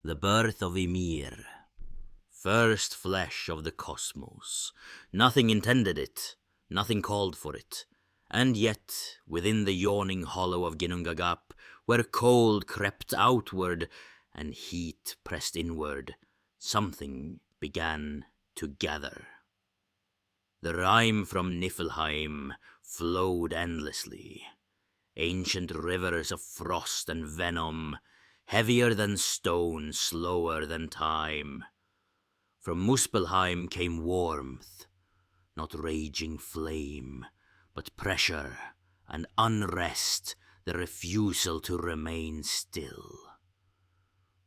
The birth of Ymir. First flesh of the cosmos. Nothing intended it, nothing called for it. And yet, within the yawning hollow of Ginnungagap, where cold crept outward and heat pressed inward, something began to gather. The rime from Niflheim flowed endlessly. Ancient rivers of frost and venom, heavier than stone, slower than time. From Muspelheim came warmth, not raging flame, but pressure and unrest, the refusal to remain still.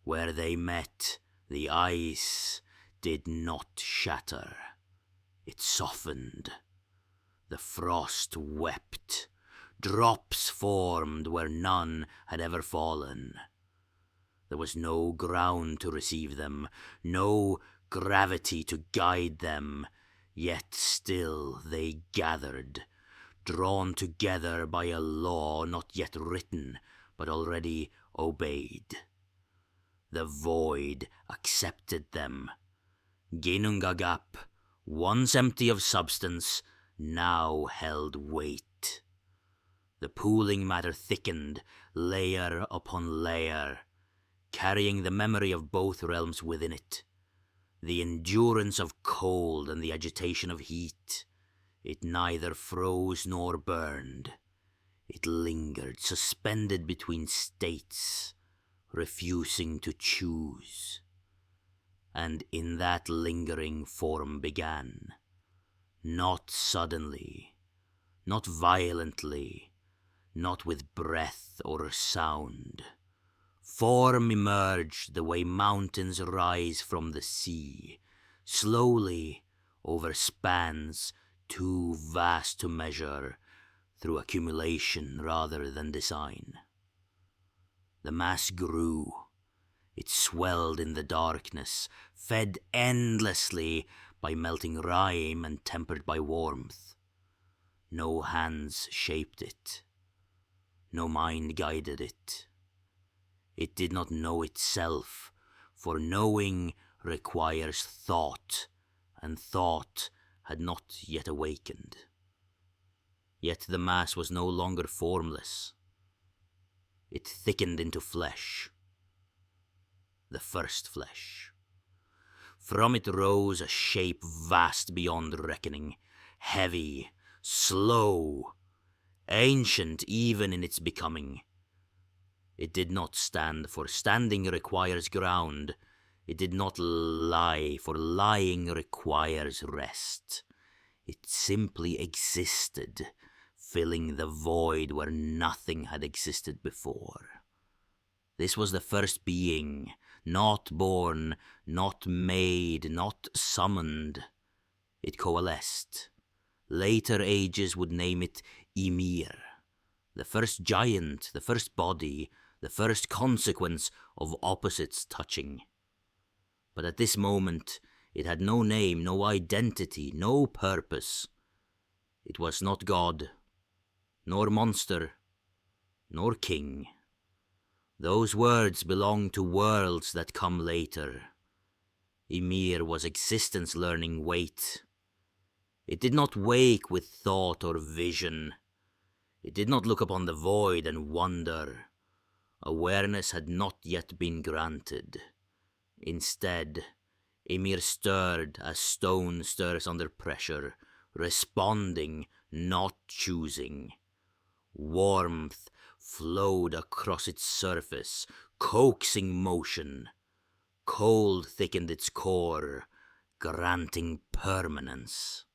Where they met, the ice did not shatter. It softened. The frost wept. Drops formed where none had ever fallen. There was no ground to receive them, no gravity to guide them, yet still they gathered, drawn together by a law not yet written, but already obeyed. The void accepted them. Ginnungagap, once empty of substance, now held weight. The pooling matter thickened, layer upon layer, carrying the memory of both realms within it. The endurance of cold and the agitation of heat. It neither froze nor burned. It lingered, suspended between states, refusing to choose. And in that lingering form began. Not suddenly, not violently, not with breath or sound. Form emerged the way mountains rise from the sea, slowly over spans too vast to measure, through accumulation rather than design. The mass grew. It swelled in the darkness, fed endlessly by melting rime and tempered by warmth. No hands shaped it. No mind guided it. It did not know itself, for knowing requires thought, and thought had not yet awakened. Yet the mass was no longer formless. It thickened into flesh. The first flesh. From it rose a shape vast beyond reckoning, heavy, slow, ancient even in its becoming. It did not stand, for standing requires ground. It did not lie, for lying requires rest. It simply existed, filling the void where nothing had existed before. This was the first being, not born, not made, not summoned. It coalesced. Later ages would name it Ymir, the first giant, the first body, the first consequence of opposites touching. But at this moment, it had no name, no identity, no purpose. It was not God, nor monster, nor king. Those words belong to worlds that come later. Ymir was existence learning wait. It did not wake with thought or vision. It did not look upon the void and wonder. Awareness had not yet been granted. Instead, Ymir stirred as stone stirs under pressure, responding, not choosing. Warmth flowed across its surface, coaxing motion. Cold thickened its core, granting permanence.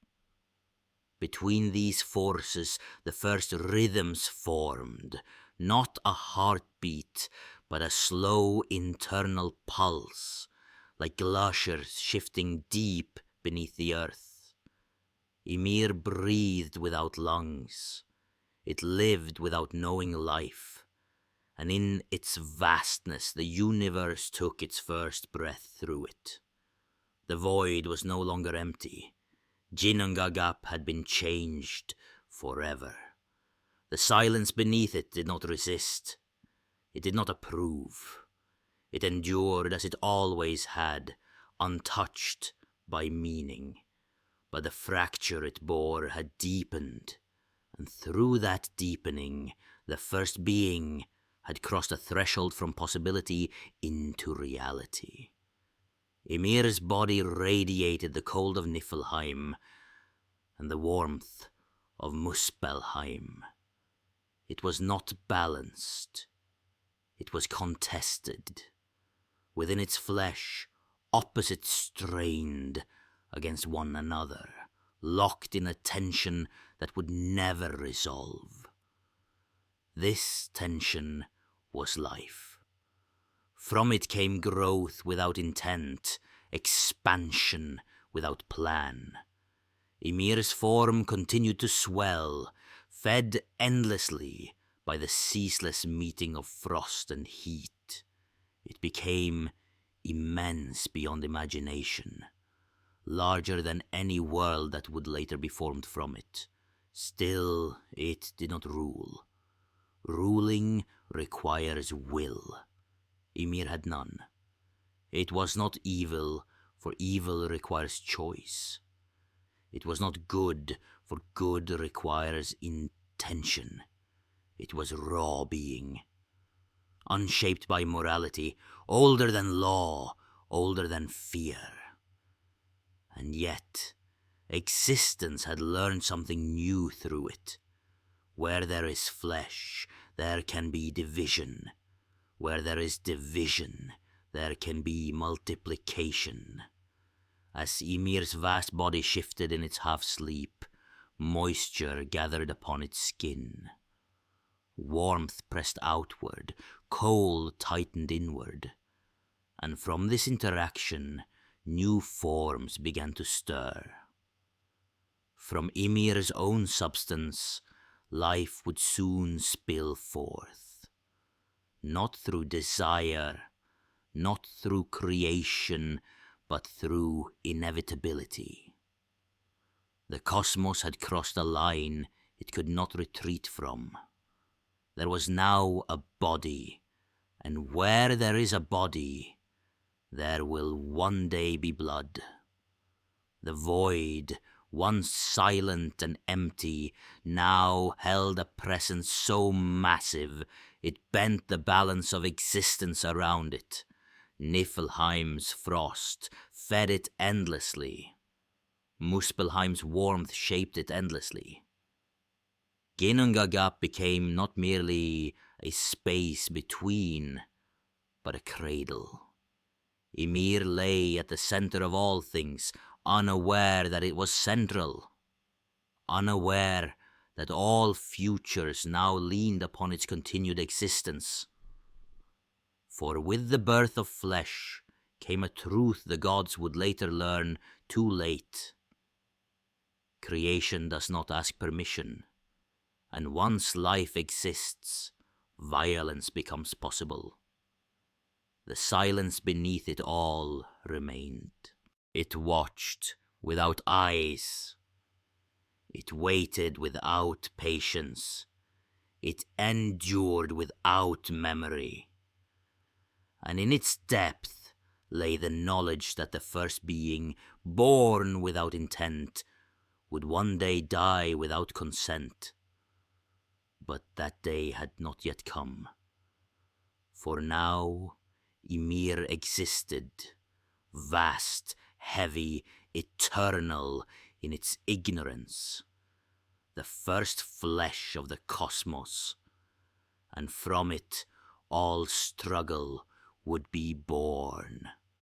Between these forces, the first rhythms formed, not a heartbeat, but a slow internal pulse, like glaciers shifting deep beneath the earth. Ymir breathed without lungs. It lived without knowing life, and in its vastness the universe took its first breath through it. The void was no longer empty. Ginnungagap had been changed forever. The silence beneath it did not resist. It did not approve. It endured as it always had, untouched by meaning. But the fracture it bore had deepened, and through that deepening, the first being had crossed a threshold from possibility into reality. Ymir's body radiated the cold of Niflheim and the warmth of Muspelheim. It was not balanced. It was contested. Within its flesh, opposites strained against one another, locked in a tension that would never resolve. This tension was life. From it came growth without intent, expansion without plan. Ymir's form continued to swell, fed endlessly by the ceaseless meeting of frost and heat. It became immense beyond imagination, larger than any world that would later be formed from it. Still, it did not rule. Ruling requires will. Ymir had none. It was not evil, for evil requires choice. It was not good, for good requires intention. It was raw being, unshaped by morality, older than law, older than fear. And yet, existence had learned something new through it. Where there is flesh, there can be division. Where there is division, there can be multiplication. As Ymir's vast body shifted in its half-sleep, moisture gathered upon its skin. Warmth pressed outward, cold tightened inward. And from this interaction, new forms began to stir. From Ymir's own substance, life would soon spill forth. Not through desire, not through creation, but through inevitability. The cosmos had crossed a line it could not retreat from. There was now a body, and where there is a body, there will one day be blood. The void, once silent and empty, now held a presence so massive it bent the balance of existence around it. Niflheim's frost fed it endlessly. Muspelheim's warmth shaped it endlessly. Ginnungagap became not merely a space between, but a cradle. Ymir lay at the center of all things, unaware that it was central, unaware that all futures now leaned upon its continued existence. For with the birth of flesh came a truth the gods would later learn too late. Creation does not ask permission, and once life exists, violence becomes possible. The silence beneath it all remained. It watched without eyes. It waited without patience. It endured without memory. And in its depth lay the knowledge that the first being, born without intent, would one day die without consent. But that day had not yet come. For now, Ymir existed, vast, heavy, eternal in its ignorance, the first flesh of the cosmos, and from it all struggle would be born.